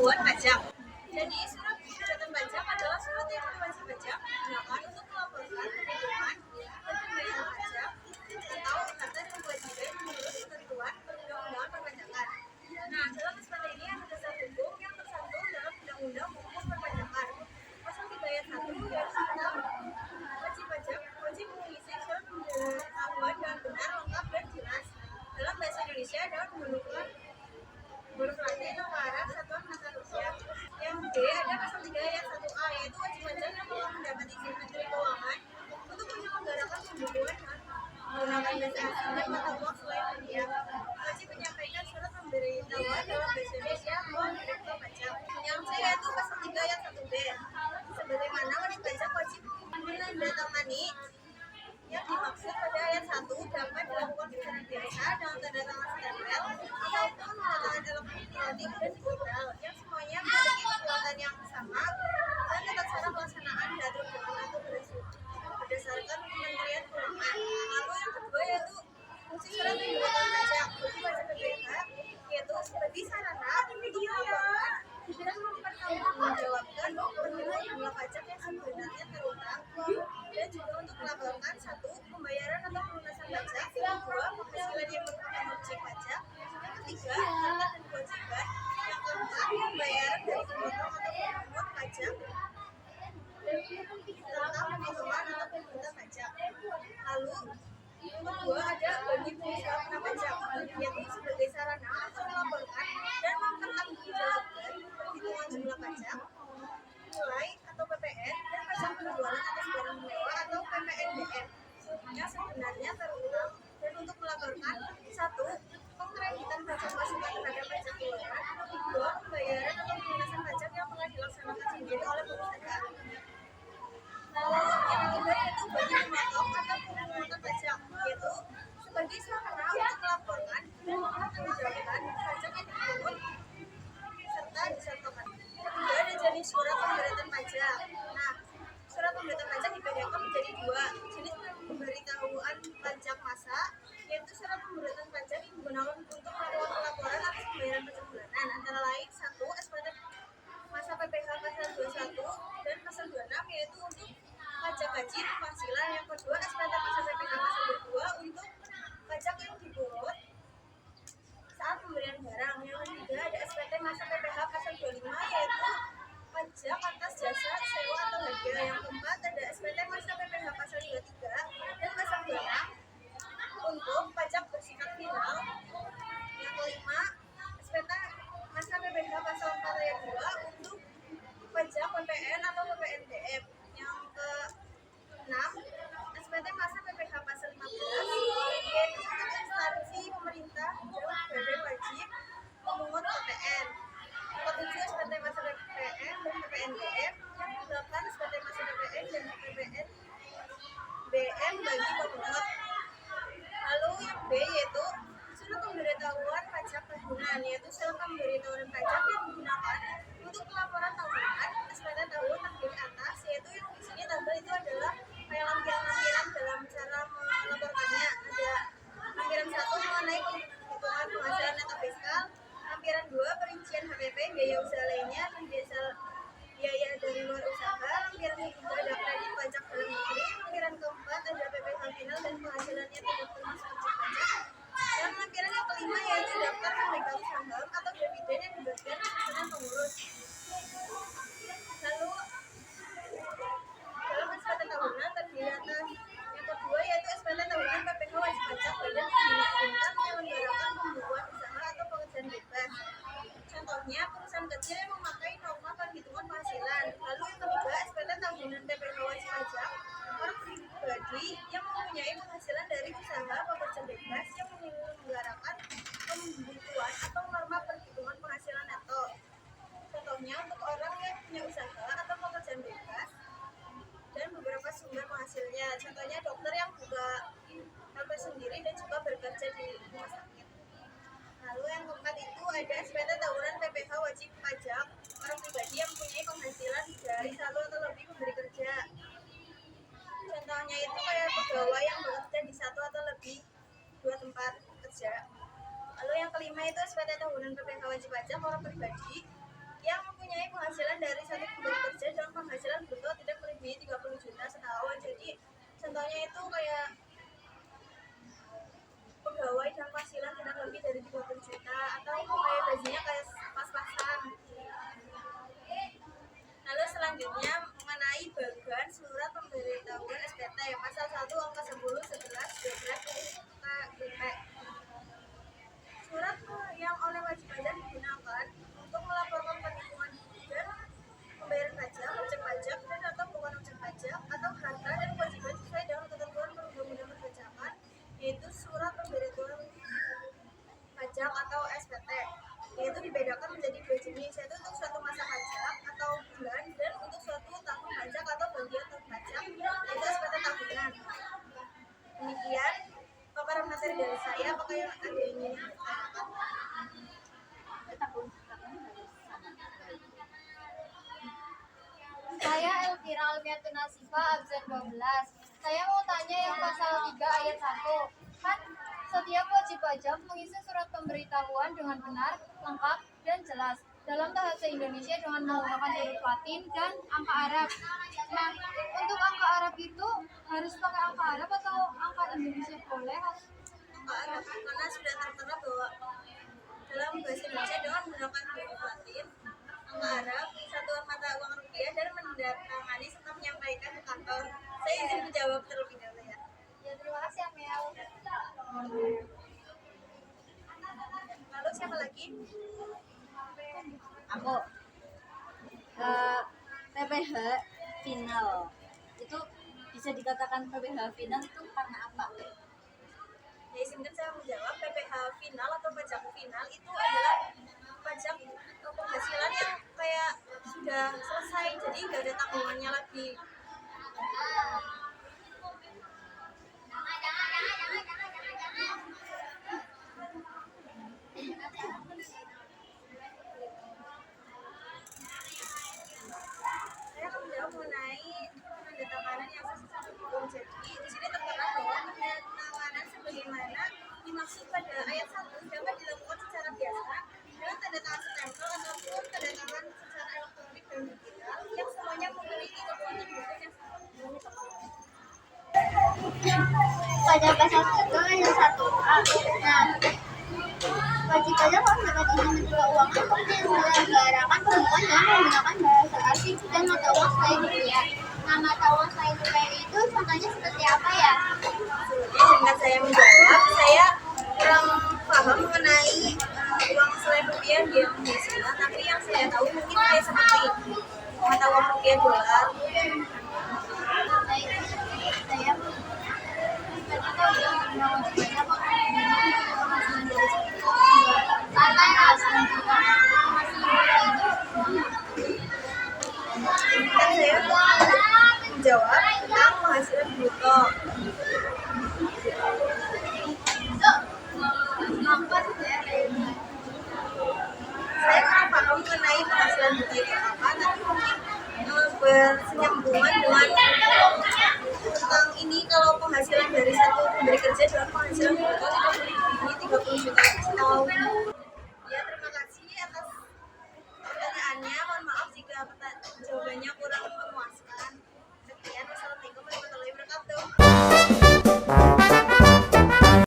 pemberitahuan pajak. Jadi surat pemberitahuan pajak adalah surat yang wajib pajak digunakan untuk melaporkan penerimaan dan pembayaran pajak atau harta dan kewajiban menurut ketentuan perundang-undangan perpajakan. Nah, dalam SPT ini ada dasar hukum yang tercantum dalam Undang-Undang Hukum Perpajakan. Pasal 3 ayat 1 yang tentang wajib pajak wajib mengisi surat pemberitahuan dengan benar, lengkap, dan jelas dalam bahasa Indonesia dan menggunakan huruf Latin para satuan mata rupiah. Yang B ada pasal 3 ayat 1A yaitu wajib pajak yang telah mendapat izin Menteri Keuangan untuk menyelenggarakan pembukuan menggunakan bahasa asing dan mata uang selain rupiah. Wajib menyampaikan surat pemberitahuan dalam bahasa Indonesia melalui Direktur Pajak. Yang C yaitu pasal 3 ayat 1B. Sebagaimana wajib pajak wajib menandatangani yang dimaksud pada ayat 1 dapat dilakukan secara biasa dengan tanda tangan stempel ataupun tanda tangan elektronik dan digital yang semuanya memiliki kekuatan yang sama dan tata cara pelaksanaan diatur dengan atau berdasarkan Kementerian Keuangan. Lalu yang kedua yaitu fungsi surat pemberitahuan pajak bagi wajib PPh yaitu sebagai sarana untuk melaporkan dan mempertanggungjawabkan penyumbang jumlah pajak yang sebenarnya terutang dan juga untuk melaporkan satu pembayaran atau pelunasan pajak, yang kedua penghasilan yang merupakan objek pajak, yang ketiga harta dan kewajiban, yang keempat pembayaran dari pemotongan atau pemungut pajak tentang pemotongan atau pembunuhan pajak. Lalu yang kedua ada bagi pengusaha kena pajak yaitu sebagai sarana untuk melaporkan dan mempertanggungjawabkan perhitungan jumlah pajak, nilai atau PPN dan pajak penjualan atas barang mewah atau PPNBM yang sebenarnya terutang dan untuk melaporkan satu pengkreditan pajak masukan terhadap pajak keluaran, dua pembayaran atau pelunasan pajak yang telah dilaksanakan sendiri oleh perusahaan. Lalu yang ketiga yaitu bagi pemotong atau pemungutan pajak yaitu sebagai sarana untuk melaporkan dan mempertanggungjawabkan pajak yang dipungut serta disatukan. Ketiga ada jenis surat pemberitahuan pajak. Nah, surat pemberitahuan pajak dibedakan menjadi dua jenis pemberitahuan pajak massa yaitu surat pemberitahuan pajak yang digunakan untuk melakukan pelaporan atas pembayaran pajak bulanan antara lain satu SPT masa PPh pasal 21 dan pasal 26 yaitu untuk pajak gaji dan penghasilan. Yang kedua SPT masa PPh pasal 22 untuk pajak yang dipungut saat pemberian barang. Yang ketiga ada SPT masa PPh pasal 25 yaitu pajak atas jasa sewa atau hadiah. Yang keempat ada SPT masa PPh pasal 23 dan pasal 26 untuk pajak bersifat final. Yang kelima SPT masa PPh pasal 4 ayat 2 untuk pajak PPN atau PPNBM. Yang ke-6 SPT masa PPh pasal 15 yaitu untuk instansi pemerintah dan badan wajib memungut PPN. Yang ke-7 SPT masa PPN dan PPNBM. Yang ke-8 SPT masa PPN dan PPNBM bagi pemungut. Lalu yang B yaitu surat pemberitahuan pajak tahunan yaitu surat pemberitahuan pajak yang digunakan untuk pelaporan tahunan SPT tahun terdiri atas yaitu yang di sini tabel itu adalah kayak lampiran-lampiran dalam cara melaporkannya. Ada lampiran 1 mengenai penghitungan penghasilan neto fiskal, lampiran 2 perincian HPP biaya usaha lainnya dan biaya dari luar usaha, lampiran 3 ada kredit pajak dalam negeri, lampiran keempat ada PPh final dan penghasilannya tidak termasuk objek pajak, dan lampiran yang kelima yaitu daftar pemegang saham atau dividen yang dibagikan susunan pengurus. Lalu dalam SPT tahunan terdiri atas yang kedua yaitu SPT tahunan PPh wajib pajak badan yang dimungkinkan menyelenggarakan pembukuan usaha atau pekerjaan bebas. Contohnya perusahaan kecil yang memakai norma perhitungan penghasilan. Lalu yang ketiga SPT tahunan PPh wajib pajak orang pribadi yang mempunyai penghasilan dari usaha pekerjaan bebas yang menyelenggarakan pembukuan atau norma perhitungan penghasilan neto. Contohnya untuk orang yang punya usaha atau pekerjaan bebas dan beberapa sumber penghasilnya. Contohnya dokter yang buka kantor sendiri dan juga bekerja di rumah sakit. Lalu yang keempat itu ada SPT tahunan PPh wajib pajak orang pribadi yang mempunyai penghasilan dari satu atau lebih pemberi kerja. Contohnya itu kayak pegawai yang bekerja di satu atau lebih dua tempat kerja. Lalu yang kelima itu SPT tahunan PPh wajib pajak orang pribadi yang lebih 30 juta setahun. Jadi contohnya itu kayak pegawai dan penghasilan tidak lebih dari 30 juta, atau kayak gajinya kayak pas-pasan. Lalu selanjutnya mengenai bagan surat pemberitahuan SPT pasal 1 angka 10, 11, 12 KUP. Surat yang oleh wajib pajak digunakan untuk melaporkan penipuan dan pembayaran pajak, objek pajak dan atau bukan objek pajak, atau harta dan kewajiban sesuai dengan ketentuan perundang-undangan perpajakan, yaitu surat pemberitahuan pajak atau SPT, yaitu dibedakan menjadi dua jenis, yaitu untuk suatu masa pajak atau bulan dan untuk suatu tahun pajak atau bagian tahun pajak, yaitu SPT tahunan. Demikian paparan materi dari saya. Apakah yang ada yang ingin ditanyakan? Saya Elvira Alfiatun Nasifa, absen 12. Saya mau tanya yang pasal 3 ayat 1. Kan setiap wajib pajak mengisi surat pemberitahuan dengan benar, lengkap, dan jelas dalam bahasa Indonesia dengan menggunakan huruf Latin dan angka Arab. Nah, untuk angka Arab itu harus pakai angka Arab atau angka Indonesia boleh? Angka Arab, karena sudah tertera bahwa dalam bahasa Indonesia dengan menggunakan huruf Latin, angka Arab, satuan mata uang rupiah, dan mendatangani serta menyampaikan ke kantor. Saya izin menjawab terlebih dahulu ya. Ya, terima kasih Amel. Lalu siapa lagi? Aku PPh final itu bisa dikatakan PPh final itu karena apa? Ya, izinkan saya menjawab. PPh final atau pajak final itu adalah pajak atau penghasilan yang kayak sudah selesai, jadi nggak ada tanggungannya lagi. Saya akan menjawab mengenai penandatanganan yang sesuai hukum. Jadi di sini tertera bahwa penandatanganan sebagaimana dimaksud pada ayat 1 dapat dilakukan secara biasa dengan tanda tangan stempel ataupun tanda tangan secara elektronik dan digital yang semuanya memiliki kekuatan hukum yang sama. Pada pasal 1 ayat 1A. Nah, wajib pajak harus dapat izin menerima keuangan untuk menyelenggarakan pembukuan dengan menggunakan bahasa asing dan mata uang selain rupiah. Nah, mata uang selain rupiah itu contohnya seperti apa ya? Izinkan saya menjawab. Saya kurang paham mengenai uang selain rupiah di Indonesia, tapi yang saya tahu mungkin kayak seperti mata uang rupiah dolar. Baik, saya tadi tahu ya tentang wajib pajak kok penghasilan dari situ karena penghasilan juga Izinkan saya menjawab tentang penghasilan bruto. Saya kurang paham mengenai penghasilan bruto itu apa, tapi mungkin bersinggungan dengan tentang ini. Kalau penghasilan dari satu pemberi kerja dalam penghasilan bruto tidak boleh melebihi 30 juta setahun. Ya, terima kasih atas pertanyaannya. Mohon maaf jika jawabannya kurang